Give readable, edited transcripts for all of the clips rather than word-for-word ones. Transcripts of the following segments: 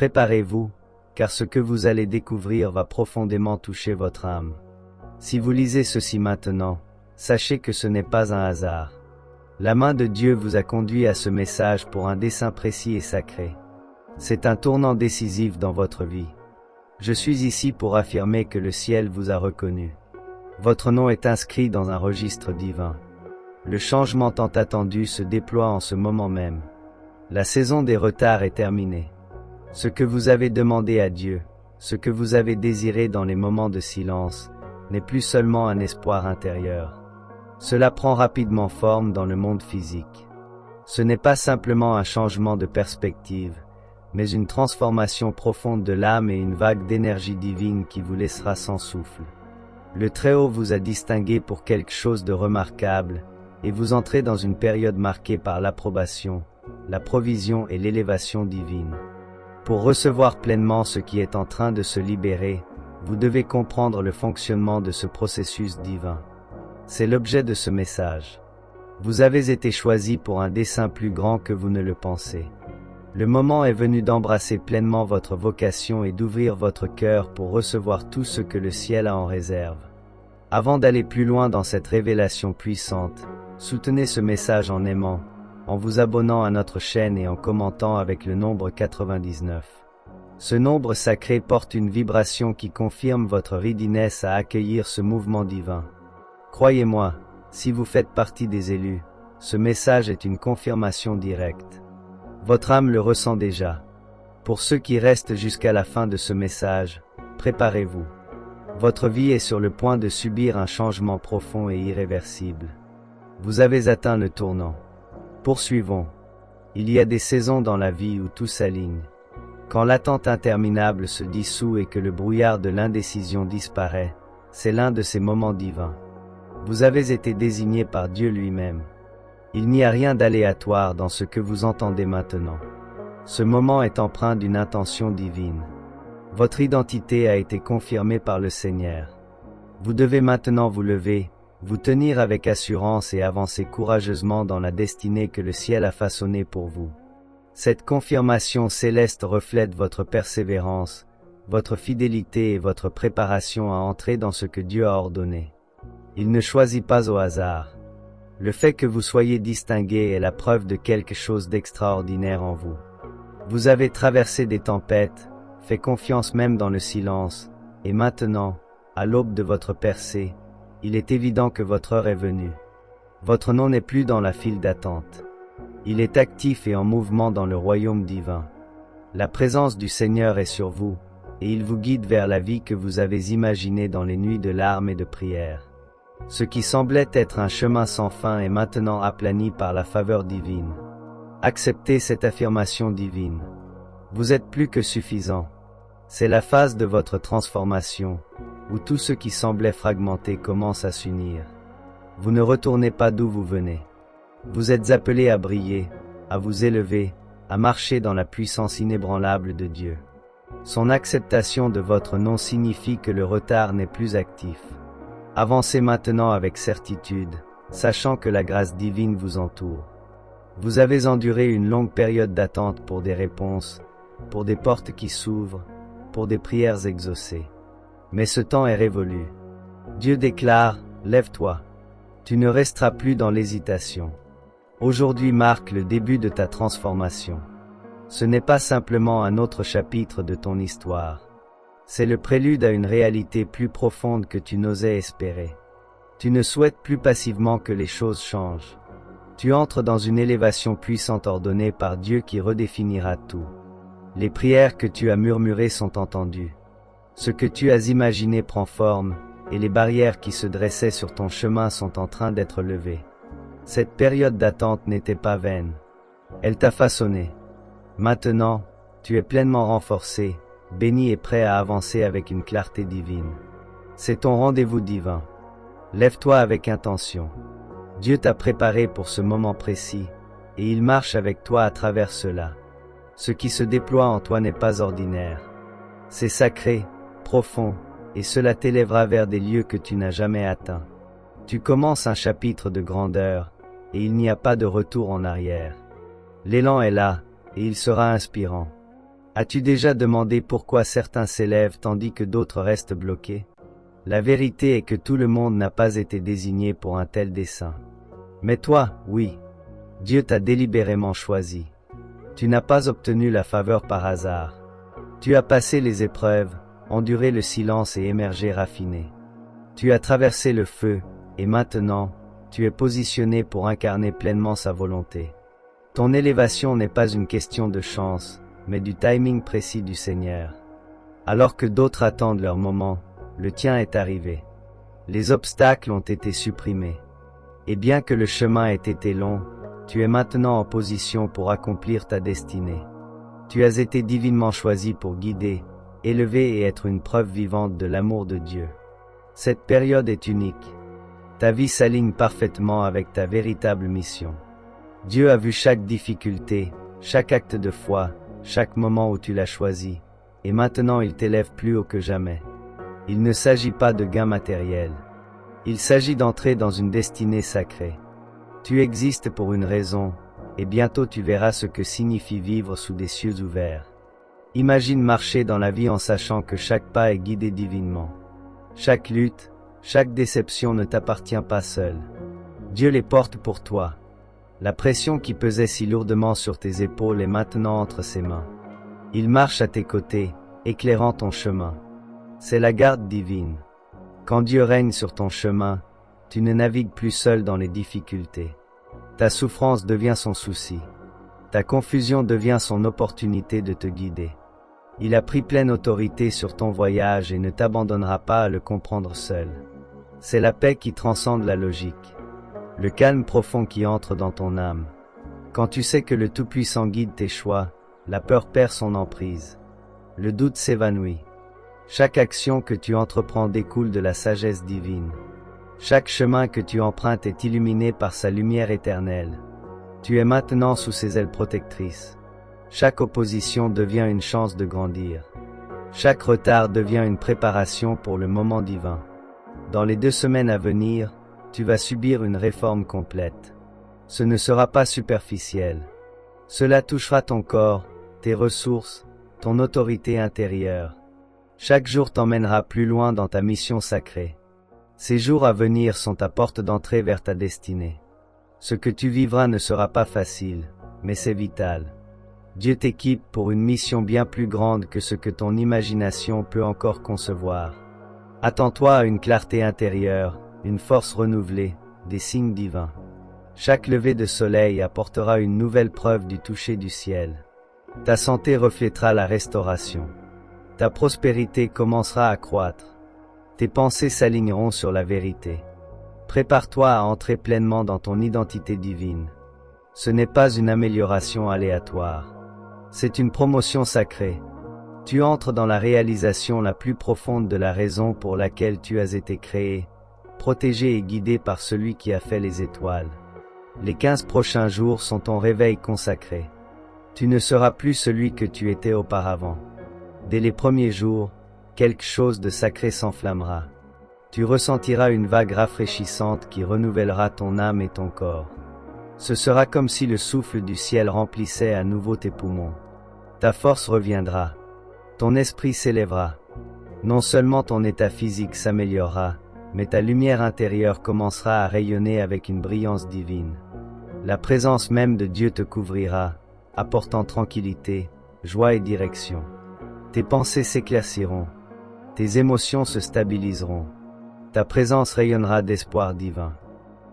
Préparez-vous, car ce que vous allez découvrir va profondément toucher votre âme. Si vous lisez ceci maintenant, sachez que ce n'est pas un hasard. La main de Dieu vous a conduit à ce message pour un dessein précis et sacré. C'est un tournant décisif dans votre vie. Je suis ici pour affirmer que le ciel vous a reconnu. Votre nom est inscrit dans un registre divin. Le changement tant attendu se déploie en ce moment même. La saison des retards est terminée. Ce que vous avez demandé à Dieu, ce que vous avez désiré dans les moments de silence, n'est plus seulement un espoir intérieur. Cela prend rapidement forme dans le monde physique. Ce n'est pas simplement un changement de perspective, mais une transformation profonde de l'âme et une vague d'énergie divine qui vous laissera sans souffle. Le Très-Haut vous a distingué pour quelque chose de remarquable, et vous entrez dans une période marquée par l'approbation, la provision et l'élévation divine. Pour recevoir pleinement ce qui est en train de se libérer, vous devez comprendre le fonctionnement de ce processus divin. C'est l'objet de ce message. Vous avez été choisi pour un dessein plus grand que vous ne le pensez. Le moment est venu d'embrasser pleinement votre vocation et d'ouvrir votre cœur pour recevoir tout ce que le ciel a en réserve. Avant d'aller plus loin dans cette révélation puissante, soutenez ce message en aimant, en vous abonnant à notre chaîne et en commentant avec le nombre 99. Ce nombre sacré porte une vibration qui confirme votre readiness à accueillir ce mouvement divin. Croyez-moi, si vous faites partie des élus, ce message est une confirmation directe. Votre âme le ressent déjà. Pour ceux qui restent jusqu'à la fin de ce message, préparez-vous. Votre vie est sur le point de subir un changement profond et irréversible. Vous avez atteint le tournant. Poursuivons. Il y a des saisons dans la vie où tout s'aligne. Quand l'attente interminable se dissout et que le brouillard de l'indécision disparaît, c'est l'un de ces moments divins. Vous avez été désigné par Dieu lui-même. Il n'y a rien d'aléatoire dans ce que vous entendez maintenant. Ce moment est empreint d'une intention divine. Votre identité a été confirmée par le Seigneur. Vous devez maintenant vous lever, vous tenir avec assurance et avancer courageusement dans la destinée que le ciel a façonnée pour vous. Cette confirmation céleste reflète votre persévérance, votre fidélité et votre préparation à entrer dans ce que Dieu a ordonné. Il ne choisit pas au hasard. Le fait que vous soyez distingué est la preuve de quelque chose d'extraordinaire en vous. Vous avez traversé des tempêtes, fait confiance même dans le silence, et maintenant, à l'aube de votre percée, il est évident que votre heure est venue. Votre nom n'est plus dans la file d'attente. Il est actif et en mouvement dans le royaume divin. La présence du Seigneur est sur vous, et il vous guide vers la vie que vous avez imaginée dans les nuits de larmes et de prières. Ce qui semblait être un chemin sans fin est maintenant aplani par la faveur divine. Acceptez cette affirmation divine. Vous êtes plus que suffisant. C'est la phase de votre transformation, où tout ce qui semblait fragmenté commence à s'unir. Vous ne retournez pas d'où vous venez. Vous êtes appelés à briller, à vous élever, à marcher dans la puissance inébranlable de Dieu. Son acceptation de votre nom signifie que le retard n'est plus actif. Avancez maintenant avec certitude, sachant que la grâce divine vous entoure. Vous avez enduré une longue période d'attente pour des réponses, pour des portes qui s'ouvrent, pour des prières exaucées. Mais ce temps est révolu. Dieu déclare, lève-toi. Tu ne resteras plus dans l'hésitation. Aujourd'hui marque le début de ta transformation. Ce n'est pas simplement un autre chapitre de ton histoire. C'est le prélude à une réalité plus profonde que tu n'osais espérer. Tu ne souhaites plus passivement que les choses changent. Tu entres dans une élévation puissante ordonnée par Dieu qui redéfinira tout. Les prières que tu as murmurées sont entendues. Ce que tu as imaginé prend forme, et les barrières qui se dressaient sur ton chemin sont en train d'être levées. Cette période d'attente n'était pas vaine. Elle t'a façonné. Maintenant, tu es pleinement renforcé, béni et prêt à avancer avec une clarté divine. C'est ton rendez-vous divin. Lève-toi avec intention. Dieu t'a préparé pour ce moment précis, et il marche avec toi à travers cela. Ce qui se déploie en toi n'est pas ordinaire. C'est sacré, profond, et cela t'élèvera vers des lieux que tu n'as jamais atteints. Tu commences un chapitre de grandeur, et il n'y a pas de retour en arrière. L'élan est là, et il sera inspirant. As-tu déjà demandé pourquoi certains s'élèvent tandis que d'autres restent bloqués? La vérité est que tout le monde n'a pas été désigné pour un tel dessein. Mais toi, oui. Dieu t'a délibérément choisi. Tu n'as pas obtenu la faveur par hasard. Tu as passé les épreuves, enduré le silence et émergé raffiné. Tu as traversé le feu, et maintenant, tu es positionné pour incarner pleinement sa volonté. Ton élévation n'est pas une question de chance, mais du timing précis du Seigneur. Alors que d'autres attendent leur moment, le tien est arrivé. Les obstacles ont été supprimés. Et bien que le chemin ait été long, tu es maintenant en position pour accomplir ta destinée. Tu as été divinement choisi pour guider, élever et être une preuve vivante de l'amour de Dieu. Cette période est unique. Ta vie s'aligne parfaitement avec ta véritable mission. Dieu a vu chaque difficulté, chaque acte de foi, chaque moment où tu l'as choisi, et maintenant il t'élève plus haut que jamais. Il ne s'agit pas de gains matériels. Il s'agit d'entrer dans une destinée sacrée. Tu existes pour une raison, et bientôt tu verras ce que signifie vivre sous des cieux ouverts. Imagine marcher dans la vie en sachant que chaque pas est guidé divinement. Chaque lutte, chaque déception ne t'appartient pas seul. Dieu les porte pour toi. La pression qui pesait si lourdement sur tes épaules est maintenant entre ses mains. Il marche à tes côtés, éclairant ton chemin. C'est la garde divine. Quand Dieu règne sur ton chemin, tu ne navigues plus seul dans les difficultés. Ta souffrance devient son souci. Ta confusion devient son opportunité de te guider. Il a pris pleine autorité sur ton voyage et ne t'abandonnera pas à le comprendre seul. C'est la paix qui transcende la logique. Le calme profond qui entre dans ton âme. Quand tu sais que le Tout-Puissant guide tes choix, la peur perd son emprise. Le doute s'évanouit. Chaque action que tu entreprends découle de la sagesse divine. Chaque chemin que tu empruntes est illuminé par sa lumière éternelle. Tu es maintenant sous ses ailes protectrices. Chaque opposition devient une chance de grandir. Chaque retard devient une préparation pour le moment divin. Dans les 2 semaines à venir, tu vas subir une réforme complète. Ce ne sera pas superficiel. Cela touchera ton corps, tes ressources, ton autorité intérieure. Chaque jour t'emmènera plus loin dans ta mission sacrée. Ces jours à venir sont ta porte d'entrée vers ta destinée. Ce que tu vivras ne sera pas facile, mais c'est vital. Dieu t'équipe pour une mission bien plus grande que ce que ton imagination peut encore concevoir. Attends-toi à une clarté intérieure, une force renouvelée, des signes divins. Chaque lever de soleil apportera une nouvelle preuve du toucher du ciel. Ta santé reflètera la restauration. Ta prospérité commencera à croître. Tes pensées s'aligneront sur la vérité. Prépare-toi à entrer pleinement dans ton identité divine. Ce n'est pas une amélioration aléatoire. C'est une promotion sacrée. Tu entres dans la réalisation la plus profonde de la raison pour laquelle tu as été créé, protégé et guidé par celui qui a fait les étoiles. Les 15 prochains jours sont ton réveil consacré. Tu ne seras plus celui que tu étais auparavant. Dès les premiers jours, quelque chose de sacré s'enflammera. Tu ressentiras une vague rafraîchissante qui renouvellera ton âme et ton corps. Ce sera comme si le souffle du ciel remplissait à nouveau tes poumons. Ta force reviendra. Ton esprit s'élèvera. Non seulement ton état physique s'améliorera, mais ta lumière intérieure commencera à rayonner avec une brillance divine. La présence même de Dieu te couvrira, apportant tranquillité, joie et direction. Tes pensées s'éclairciront. Tes émotions se stabiliseront. Ta présence rayonnera d'espoir divin.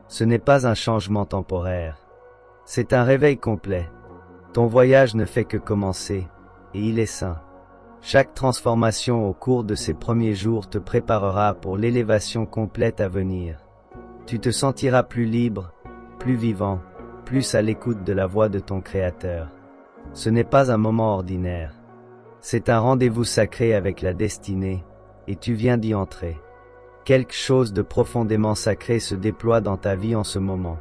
Ce n'est pas un changement temporaire. C'est un réveil complet. Ton voyage ne fait que commencer, et il est sain. Chaque transformation au cours de ces premiers jours te préparera pour l'élévation complète à venir. Tu te sentiras plus libre, plus vivant, plus à l'écoute de la voix de ton Créateur. Ce n'est pas un moment ordinaire. C'est un rendez-vous sacré avec la destinée, et tu viens d'y entrer. Quelque chose de profondément sacré se déploie dans ta vie en ce moment.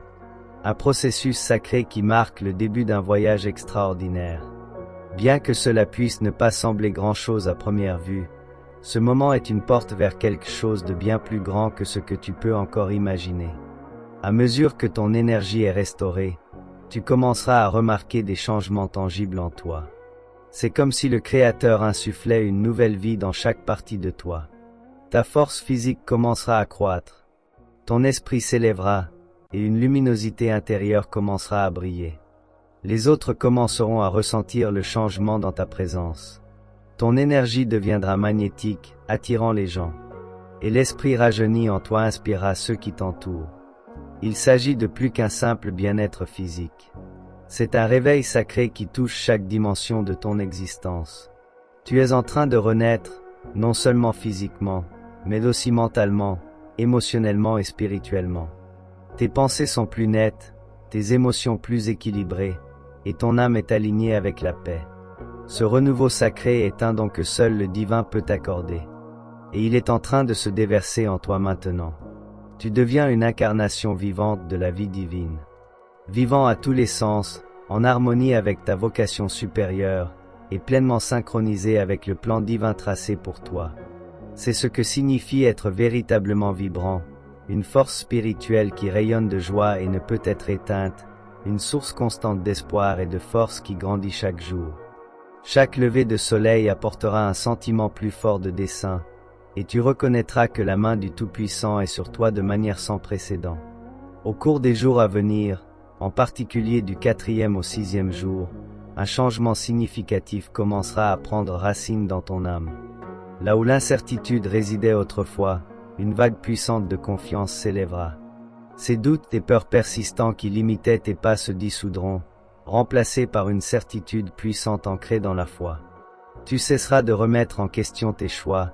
Un processus sacré qui marque le début d'un voyage extraordinaire. Bien que cela puisse ne pas sembler grand-chose à première vue, ce moment est une porte vers quelque chose de bien plus grand que ce que tu peux encore imaginer. À mesure que ton énergie est restaurée, tu commenceras à remarquer des changements tangibles en toi. C'est comme si le Créateur insufflait une nouvelle vie dans chaque partie de toi. Ta force physique commencera à croître. Ton esprit s'élèvera, et une luminosité intérieure commencera à briller. Les autres commenceront à ressentir le changement dans ta présence. Ton énergie deviendra magnétique, attirant les gens. Et l'esprit rajeuni en toi inspirera ceux qui t'entourent. Il s'agit de plus qu'un simple bien-être physique. C'est un réveil sacré qui touche chaque dimension de ton existence. Tu es en train de renaître, non seulement physiquement, mais aussi mentalement, émotionnellement et spirituellement. Tes pensées sont plus nettes, tes émotions plus équilibrées, et ton âme est alignée avec la paix. Ce renouveau sacré est un don que seul le divin peut t'accorder. Et il est en train de se déverser en toi maintenant. Tu deviens une incarnation vivante de la vie divine. Vivant à tous les sens, en harmonie avec ta vocation supérieure, et pleinement synchronisé avec le plan divin tracé pour toi. C'est ce que signifie être véritablement vibrant, une force spirituelle qui rayonne de joie et ne peut être éteinte, une source constante d'espoir et de force qui grandit chaque jour. Chaque lever de soleil apportera un sentiment plus fort de dessein, et tu reconnaîtras que la main du Tout-Puissant est sur toi de manière sans précédent. Au cours des jours à venir, en particulier du 4e au 6e jour, un changement significatif commencera à prendre racine dans ton âme. Là où l'incertitude résidait autrefois, une vague puissante de confiance s'élèvera. Ces doutes et peurs persistants qui limitaient tes pas se dissoudront, remplacés par une certitude puissante ancrée dans la foi. Tu cesseras de remettre en question tes choix,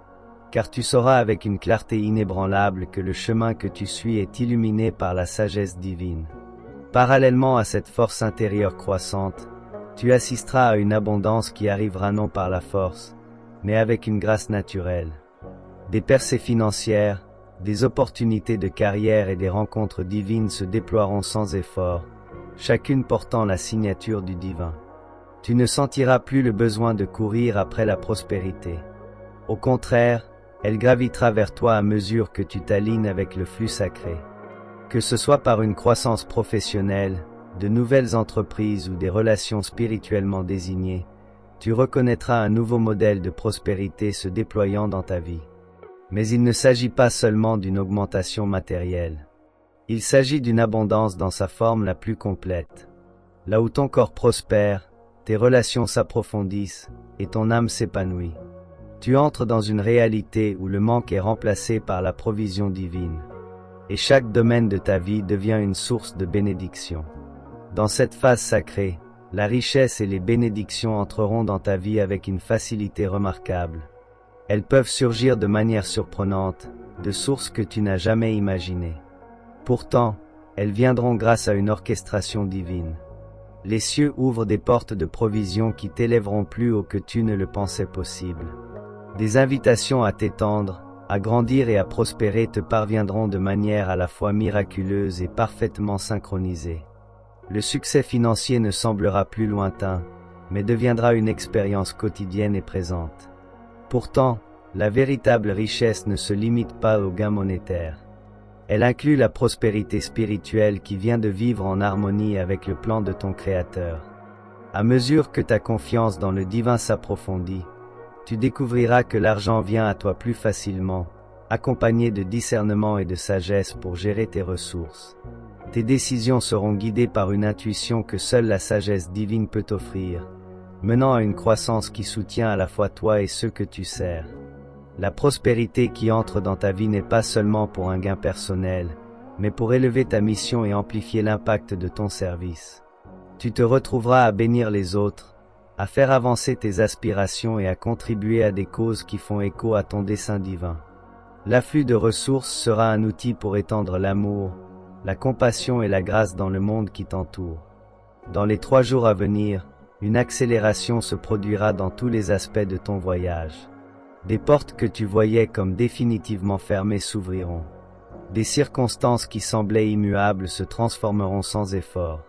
car tu sauras avec une clarté inébranlable que le chemin que tu suis est illuminé par la sagesse divine. Parallèlement à cette force intérieure croissante, tu assisteras à une abondance qui arrivera non par la force, mais avec une grâce naturelle. Des percées financières, des opportunités de carrière et des rencontres divines se déploieront sans effort, chacune portant la signature du divin. Tu ne sentiras plus le besoin de courir après la prospérité. Au contraire, elle gravitera vers toi à mesure que tu t'alignes avec le flux sacré. Que ce soit par une croissance professionnelle, de nouvelles entreprises ou des relations spirituellement désignées, tu reconnaîtras un nouveau modèle de prospérité se déployant dans ta vie. Mais il ne s'agit pas seulement d'une augmentation matérielle. Il s'agit d'une abondance dans sa forme la plus complète. Là où ton corps prospère, tes relations s'approfondissent et ton âme s'épanouit. Tu entres dans une réalité où le manque est remplacé par la provision divine. Et chaque domaine de ta vie devient une source de bénédiction. Dans cette phase sacrée, la richesse et les bénédictions entreront dans ta vie avec une facilité remarquable. Elles peuvent surgir de manière surprenante, de sources que tu n'as jamais imaginées. Pourtant, elles viendront grâce à une orchestration divine. Les cieux ouvrent des portes de provision qui t'élèveront plus haut que tu ne le pensais possible. Des invitations à t'étendre, à grandir et à prospérer te parviendront de manière à la fois miraculeuse et parfaitement synchronisée. Le succès financier ne semblera plus lointain, mais deviendra une expérience quotidienne et présente. Pourtant, la véritable richesse ne se limite pas aux gains monétaires. Elle inclut la prospérité spirituelle qui vient de vivre en harmonie avec le plan de ton Créateur. À mesure que ta confiance dans le divin s'approfondit, tu découvriras que l'argent vient à toi plus facilement, accompagné de discernement et de sagesse pour gérer tes ressources. Tes décisions seront guidées par une intuition que seule la sagesse divine peut offrir, menant à une croissance qui soutient à la fois toi et ceux que tu sers. La prospérité qui entre dans ta vie n'est pas seulement pour un gain personnel, mais pour élever ta mission et amplifier l'impact de ton service. Tu te retrouveras à bénir les autres, à faire avancer tes aspirations et à contribuer à des causes qui font écho à ton dessein divin. L'afflux de ressources sera un outil pour étendre l'amour, la compassion et la grâce dans le monde qui t'entoure. Dans les 3 jours à venir, une accélération se produira dans tous les aspects de ton voyage. Des portes que tu voyais comme définitivement fermées s'ouvriront. Des circonstances qui semblaient immuables se transformeront sans effort.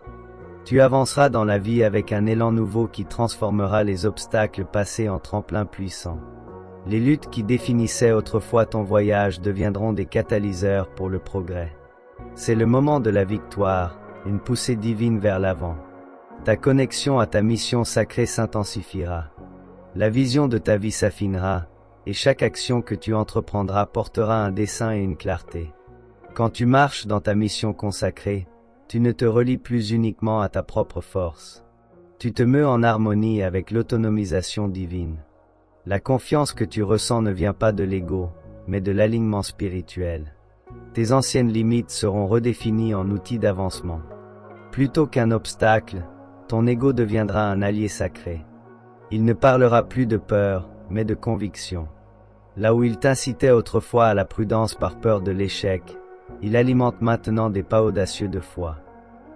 Tu avanceras dans la vie avec un élan nouveau qui transformera les obstacles passés en tremplins puissants. Les luttes qui définissaient autrefois ton voyage deviendront des catalyseurs pour le progrès. C'est le moment de la victoire, une poussée divine vers l'avant. Ta connexion à ta mission sacrée s'intensifiera. La vision de ta vie s'affinera, et chaque action que tu entreprendras portera un dessein et une clarté. Quand tu marches dans ta mission consacrée, tu ne te relis plus uniquement à ta propre force. Tu te meus en harmonie avec l'autonomisation divine. La confiance que tu ressens ne vient pas de l'ego, mais de l'alignement spirituel. Tes anciennes limites seront redéfinies en outils d'avancement. Plutôt qu'un obstacle, ton ego deviendra un allié sacré. Il ne parlera plus de peur, mais de conviction. Là où il t'incitait autrefois à la prudence par peur de l'échec, il alimente maintenant des pas audacieux de foi.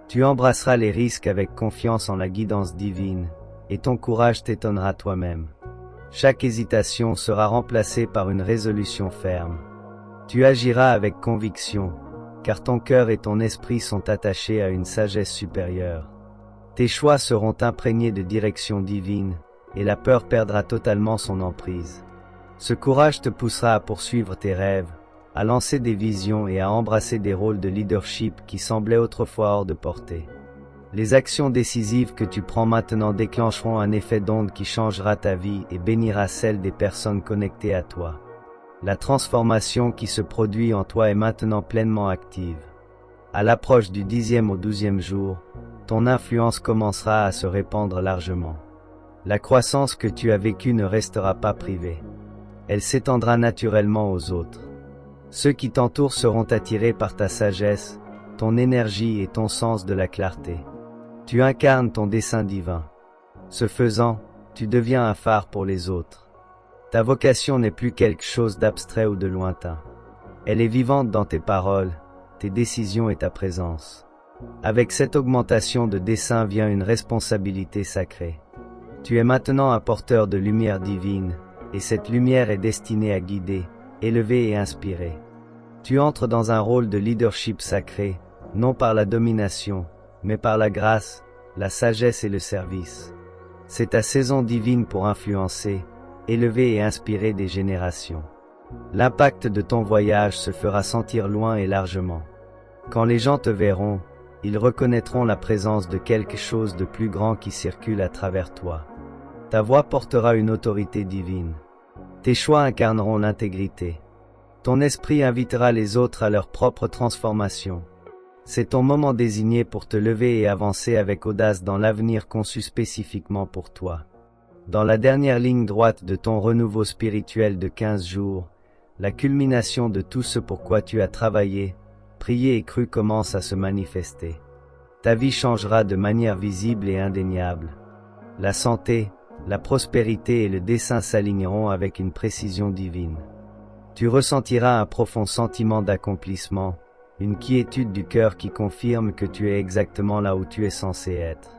Tu embrasseras les risques avec confiance en la guidance divine, et ton courage t'étonnera toi-même. Chaque hésitation sera remplacée par une résolution ferme. Tu agiras avec conviction, car ton cœur et ton esprit sont attachés à une sagesse supérieure. Tes choix seront imprégnés de direction divine, et la peur perdra totalement son emprise. Ce courage te poussera à poursuivre tes rêves, à lancer des visions et à embrasser des rôles de leadership qui semblaient autrefois hors de portée. Les actions décisives que tu prends maintenant déclencheront un effet d'onde qui changera ta vie et bénira celle des personnes connectées à toi. La transformation qui se produit en toi est maintenant pleinement active. À l'approche du 10e au 12e jour, ton influence commencera à se répandre largement. La croissance que tu as vécue ne restera pas privée. Elle s'étendra naturellement aux autres. Ceux qui t'entourent seront attirés par ta sagesse, ton énergie et ton sens de la clarté. Tu incarnes ton dessein divin. Ce faisant, tu deviens un phare pour les autres. Ta vocation n'est plus quelque chose d'abstrait ou de lointain. Elle est vivante dans tes paroles, tes décisions et ta présence. Avec cette augmentation de dessein vient une responsabilité sacrée. Tu es maintenant un porteur de lumière divine, et cette lumière est destinée à guider, élever et inspirer. Tu entres dans un rôle de leadership sacré, non par la domination, mais par la grâce, la sagesse et le service. C'est ta saison divine pour influencer, élever et inspirer des générations. L'impact de ton voyage se fera sentir loin et largement. Quand les gens te verront, ils reconnaîtront la présence de quelque chose de plus grand qui circule à travers toi. Ta voix portera une autorité divine. Tes choix incarneront l'intégrité. Ton esprit invitera les autres à leur propre transformation. C'est ton moment désigné pour te lever et avancer avec audace dans l'avenir conçu spécifiquement pour toi. Dans la dernière ligne droite de ton renouveau spirituel de 15 jours, la culmination de tout ce pour quoi tu as travaillé, prié et cru commence à se manifester. Ta vie changera de manière visible et indéniable. La santé, la prospérité et le dessein s'aligneront avec une précision divine. Tu ressentiras un profond sentiment d'accomplissement, une quiétude du cœur qui confirme que tu es exactement là où tu es censé être.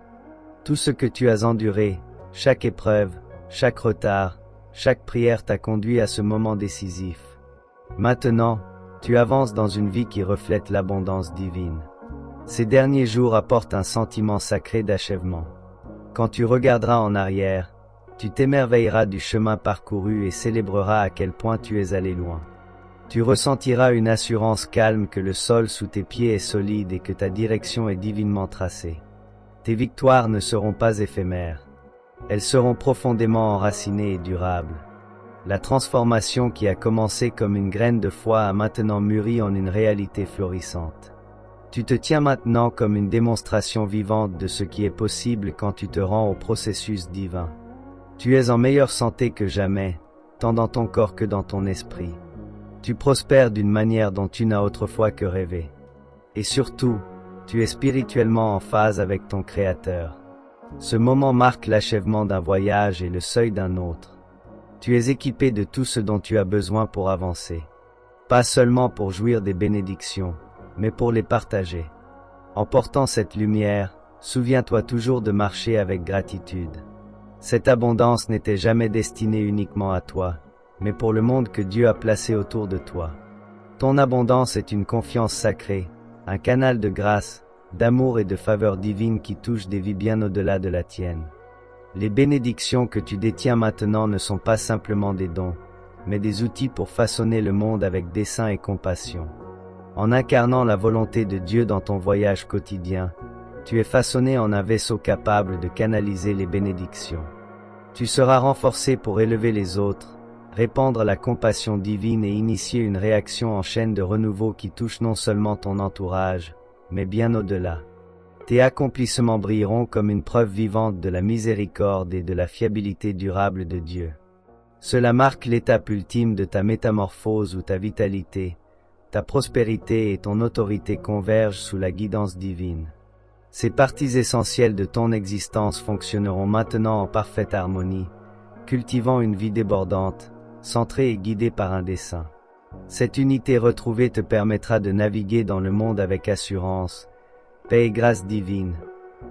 Tout ce que tu as enduré, chaque épreuve, chaque retard, chaque prière t'a conduit à ce moment décisif. Maintenant, tu avances dans une vie qui reflète l'abondance divine. Ces derniers jours apportent un sentiment sacré d'achèvement. Quand tu regarderas en arrière, tu t'émerveilleras du chemin parcouru et célébreras à quel point tu es allé loin. Tu ressentiras une assurance calme que le sol sous tes pieds est solide et que ta direction est divinement tracée. Tes victoires ne seront pas éphémères. Elles seront profondément enracinées et durables. La transformation qui a commencé comme une graine de foi a maintenant mûri en une réalité florissante. Tu te tiens maintenant comme une démonstration vivante de ce qui est possible quand tu te rends au processus divin. Tu es en meilleure santé que jamais, tant dans ton corps que dans ton esprit. Tu prospères d'une manière dont tu n'as autrefois que rêvé. Et surtout, tu es spirituellement en phase avec ton Créateur. Ce moment marque l'achèvement d'un voyage et le seuil d'un autre. Tu es équipé de tout ce dont tu as besoin pour avancer. Pas seulement pour jouir des bénédictions, mais pour les partager. En portant cette lumière, souviens-toi toujours de marcher avec gratitude. Cette abondance n'était jamais destinée uniquement à toi, mais pour le monde que Dieu a placé autour de toi. Ton abondance est une confiance sacrée, un canal de grâce, d'amour et de faveur divine qui touche des vies bien au-delà de la tienne. Les bénédictions que tu détiens maintenant ne sont pas simplement des dons, mais des outils pour façonner le monde avec dessein et compassion. En incarnant la volonté de Dieu dans ton voyage quotidien, tu es façonné en un vaisseau capable de canaliser les bénédictions. Tu seras renforcé pour élever les autres, répandre la compassion divine et initier une réaction en chaîne de renouveau qui touche non seulement ton entourage, mais bien au-delà. Tes accomplissements brilleront comme une preuve vivante de la miséricorde et de la fiabilité durable de Dieu. Cela marque l'étape ultime de ta métamorphose où ta vitalité, ta prospérité et ton autorité convergent sous la guidance divine. Ces parties essentielles de ton existence fonctionneront maintenant en parfaite harmonie, cultivant une vie débordante, centrée et guidée par un dessein. Cette unité retrouvée te permettra de naviguer dans le monde avec assurance, paix et grâce divine,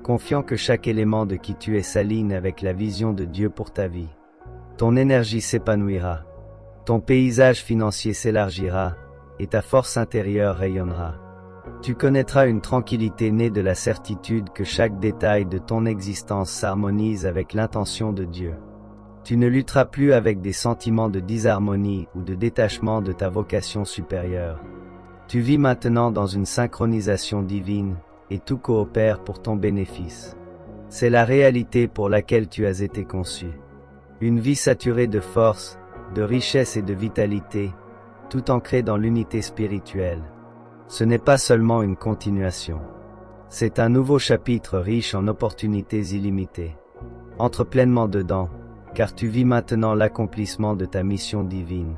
confiant que chaque élément de qui tu es s'aligne avec la vision de Dieu pour ta vie. Ton énergie s'épanouira, ton paysage financier s'élargira, et ta force intérieure rayonnera. Tu connaîtras une tranquillité née de la certitude que chaque détail de ton existence s'harmonise avec l'intention de Dieu. Tu ne lutteras plus avec des sentiments de disharmonie ou de détachement de ta vocation supérieure. Tu vis maintenant dans une synchronisation divine, et tout coopère pour ton bénéfice. C'est la réalité pour laquelle tu as été conçu. Une vie saturée de force, de richesse et de vitalité, tout ancré dans l'unité spirituelle. Ce n'est pas seulement une continuation. C'est un nouveau chapitre riche en opportunités illimitées. Entre pleinement dedans, car tu vis maintenant l'accomplissement de ta mission divine.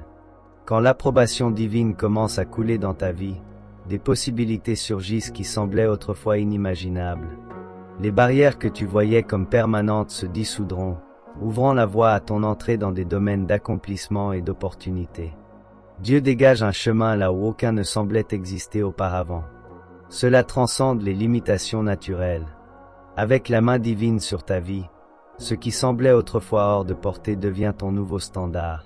Quand l'approbation divine commence à couler dans ta vie, des possibilités surgissent qui semblaient autrefois inimaginables. Les barrières que tu voyais comme permanentes se dissoudront, ouvrant la voie à ton entrée dans des domaines d'accomplissement et d'opportunité. Dieu dégage un chemin là où aucun ne semblait exister auparavant. Cela transcende les limitations naturelles. Avec la main divine sur ta vie, ce qui semblait autrefois hors de portée devient ton nouveau standard.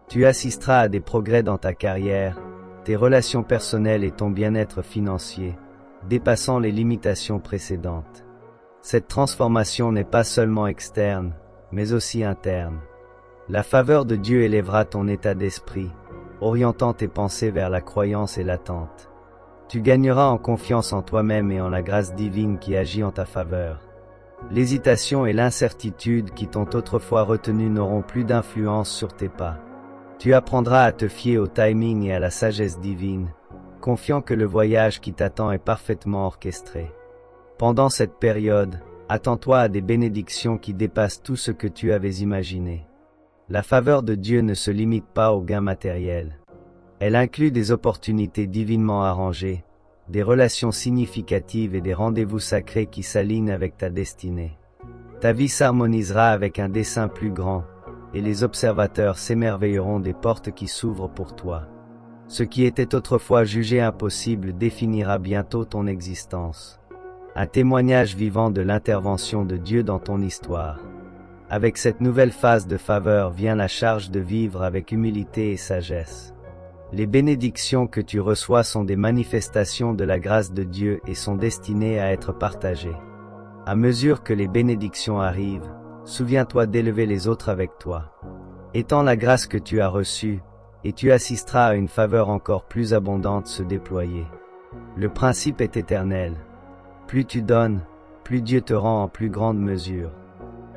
Tu assisteras à des progrès dans ta carrière, tes relations personnelles et ton bien-être financier, dépassant les limitations précédentes. Cette transformation n'est pas seulement externe, mais aussi interne. La faveur de Dieu élèvera ton état d'esprit, orientant tes pensées vers la croyance et l'attente. Tu gagneras en confiance en toi-même et en la grâce divine qui agit en ta faveur. L'hésitation et l'incertitude qui t'ont autrefois retenu n'auront plus d'influence sur tes pas. Tu apprendras à te fier au timing et à la sagesse divine, confiant que le voyage qui t'attend est parfaitement orchestré. Pendant cette période, attends-toi à des bénédictions qui dépassent tout ce que tu avais imaginé. La faveur de Dieu ne se limite pas aux gains matériels. Elle inclut des opportunités divinement arrangées, des relations significatives et des rendez-vous sacrés qui s'alignent avec ta destinée. Ta vie s'harmonisera avec un dessein plus grand, et les observateurs s'émerveilleront des portes qui s'ouvrent pour toi. Ce qui était autrefois jugé impossible définira bientôt ton existence. Un témoignage vivant de l'intervention de Dieu dans ton histoire. Avec cette nouvelle phase de faveur vient la charge de vivre avec humilité et sagesse. Les bénédictions que tu reçois sont des manifestations de la grâce de Dieu et sont destinées à être partagées. À mesure que les bénédictions arrivent, souviens-toi d'élever les autres avec toi. Étends la grâce que tu as reçue, et tu assisteras à une faveur encore plus abondante se déployer. Le principe est éternel. Plus tu donnes, plus Dieu te rend en plus grande mesure.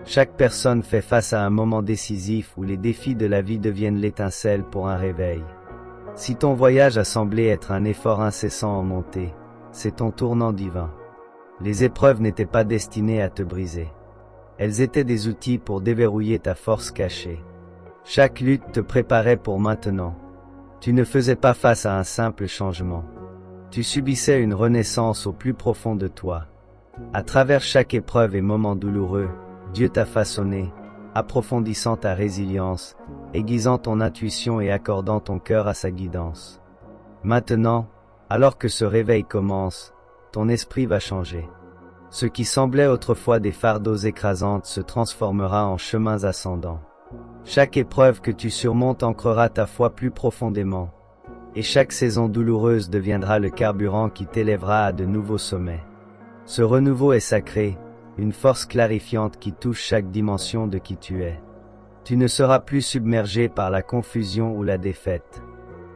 Chaque personne fait face à un moment décisif où les défis de la vie deviennent l'étincelle pour un réveil. Si ton voyage a semblé être un effort incessant en montée, c'est ton tournant divin. Les épreuves n'étaient pas destinées à te briser. Elles étaient des outils pour déverrouiller ta force cachée. Chaque lutte te préparait pour maintenant. Tu ne faisais pas face à un simple changement. Tu subissais une renaissance au plus profond de toi. À travers chaque épreuve et moment douloureux, Dieu t'a façonné, approfondissant ta résilience, aiguisant ton intuition et accordant ton cœur à sa guidance. Maintenant, alors que ce réveil commence, ton esprit va changer. Ce qui semblait autrefois des fardeaux écrasantes se transformera en chemins ascendants. Chaque épreuve que tu surmontes ancrera ta foi plus profondément, et chaque saison douloureuse deviendra le carburant qui t'élèvera à de nouveaux sommets. Ce renouveau est sacré, une force clarifiante qui touche chaque dimension de qui tu es. Tu ne seras plus submergé par la confusion ou la défaite.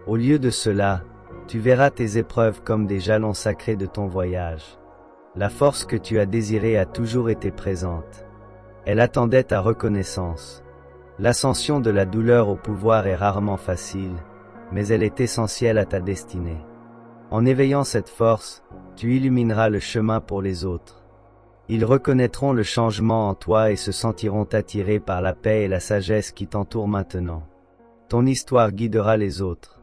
Au lieu de cela, tu verras tes épreuves comme des jalons sacrés de ton voyage. La force que tu as désirée a toujours été présente. Elle attendait ta reconnaissance. L'ascension de la douleur au pouvoir est rarement facile, mais elle est essentielle à ta destinée. En éveillant cette force, tu illumineras le chemin pour les autres. Ils reconnaîtront le changement en toi et se sentiront attirés par la paix et la sagesse qui t'entourent maintenant. Ton histoire guidera les autres.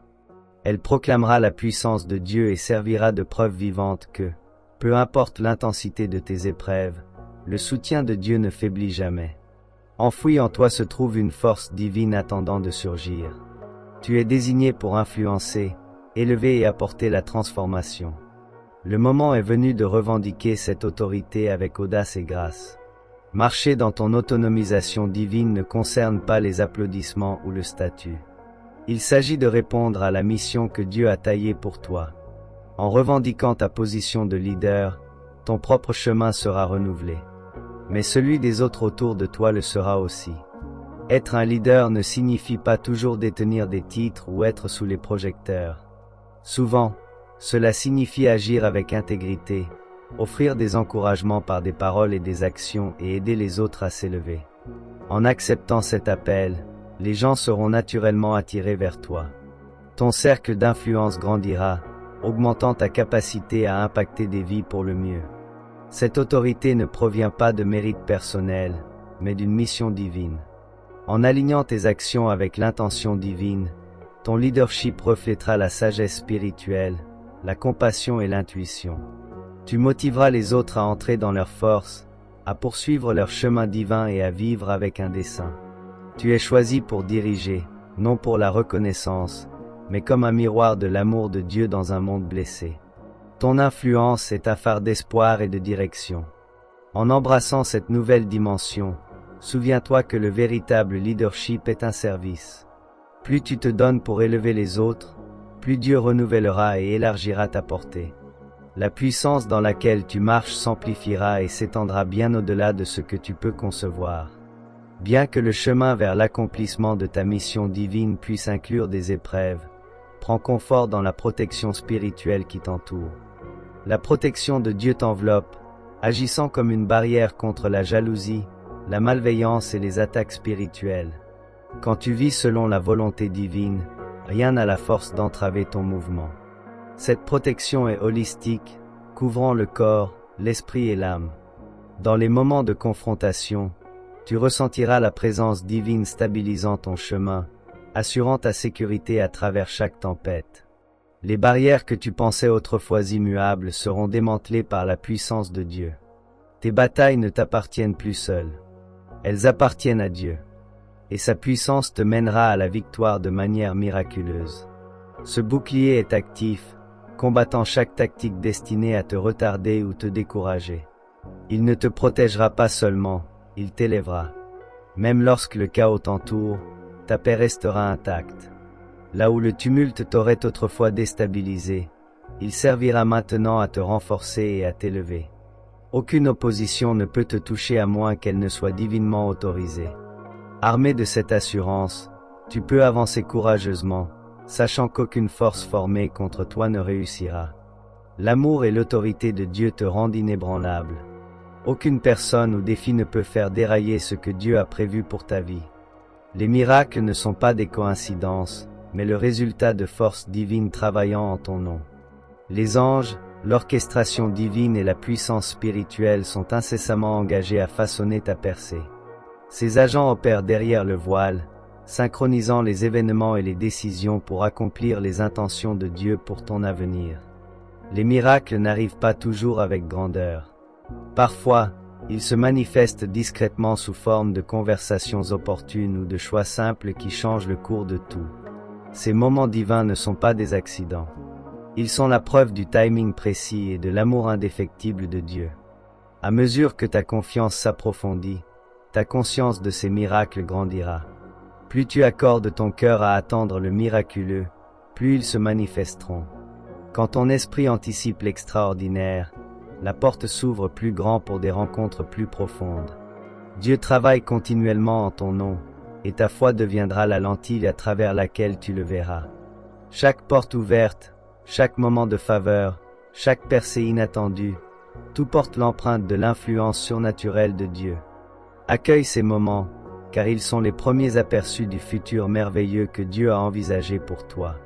Elle proclamera la puissance de Dieu et servira de preuve vivante que, peu importe l'intensité de tes épreuves, le soutien de Dieu ne faiblit jamais. Enfoui en toi se trouve une force divine attendant de surgir. Tu es désigné pour influencer, élever et apporter la transformation. Le moment est venu de revendiquer cette autorité avec audace et grâce. Marcher dans ton autonomisation divine ne concerne pas les applaudissements ou le statut. Il s'agit de répondre à la mission que Dieu a taillée pour toi. En revendiquant ta position de leader, ton propre chemin sera renouvelé. Mais celui des autres autour de toi le sera aussi. Être un leader ne signifie pas toujours détenir des titres ou être sous les projecteurs. Souvent, cela signifie agir avec intégrité, offrir des encouragements par des paroles et des actions et aider les autres à s'élever. En acceptant cet appel, les gens seront naturellement attirés vers toi. Ton cercle d'influence grandira, augmentant ta capacité à impacter des vies pour le mieux. Cette autorité ne provient pas de mérite personnel, mais d'une mission divine. En alignant tes actions avec l'intention divine, ton leadership reflètera la sagesse spirituelle, la compassion et l'intuition. Tu motiveras les autres à entrer dans leur force, à poursuivre leur chemin divin et à vivre avec un dessein. Tu es choisi pour diriger, non pour la reconnaissance, mais comme un miroir de l'amour de Dieu dans un monde blessé. Ton influence est un phare d'espoir et de direction. En embrassant cette nouvelle dimension, souviens-toi que le véritable leadership est un service. Plus tu te donnes pour élever les autres, plus Dieu renouvellera et élargira ta portée. La puissance dans laquelle tu marches s'amplifiera et s'étendra bien au-delà de ce que tu peux concevoir. Bien que le chemin vers l'accomplissement de ta mission divine puisse inclure des épreuves, prends confort dans la protection spirituelle qui t'entoure. La protection de Dieu t'enveloppe, agissant comme une barrière contre la jalousie, la malveillance et les attaques spirituelles. Quand tu vis selon la volonté divine, rien n'a la force d'entraver ton mouvement. Cette protection est holistique, couvrant le corps, l'esprit et l'âme. Dans les moments de confrontation, tu ressentiras la présence divine stabilisant ton chemin, assurant ta sécurité à travers chaque tempête. Les barrières que tu pensais autrefois immuables seront démantelées par la puissance de Dieu. Tes batailles ne t'appartiennent plus seules. Elles appartiennent à Dieu. Et sa puissance te mènera à la victoire de manière miraculeuse. Ce bouclier est actif, combattant chaque tactique destinée à te retarder ou te décourager. Il ne te protégera pas seulement, il t'élèvera. Même lorsque le chaos t'entoure, ta paix restera intacte. Là où le tumulte t'aurait autrefois déstabilisé, il servira maintenant à te renforcer et à t'élever. Aucune opposition ne peut te toucher à moins qu'elle ne soit divinement autorisée. Armé de cette assurance, tu peux avancer courageusement, sachant qu'aucune force formée contre toi ne réussira. L'amour et l'autorité de Dieu te rendent inébranlable. Aucune personne ou défi ne peut faire dérailler ce que Dieu a prévu pour ta vie. Les miracles ne sont pas des coïncidences, mais le résultat de forces divines travaillant en ton nom. Les anges, l'orchestration divine et la puissance spirituelle sont incessamment engagés à façonner ta percée. Ces agents opèrent derrière le voile, synchronisant les événements et les décisions pour accomplir les intentions de Dieu pour ton avenir. Les miracles n'arrivent pas toujours avec grandeur. Parfois, ils se manifestent discrètement sous forme de conversations opportunes ou de choix simples qui changent le cours de tout. Ces moments divins ne sont pas des accidents. Ils sont la preuve du timing précis et de l'amour indéfectible de Dieu. À mesure que ta confiance s'approfondit, ta conscience de ces miracles grandira. Plus tu accordes ton cœur à attendre le miraculeux, plus ils se manifesteront. Quand ton esprit anticipe l'extraordinaire, la porte s'ouvre plus grand pour des rencontres plus profondes. Dieu travaille continuellement en ton nom, et ta foi deviendra la lentille à travers laquelle tu le verras. Chaque porte ouverte, chaque moment de faveur, chaque percée inattendue, tout porte l'empreinte de l'influence surnaturelle de Dieu. Accueille ces moments, car ils sont les premiers aperçus du futur merveilleux que Dieu a envisagé pour toi.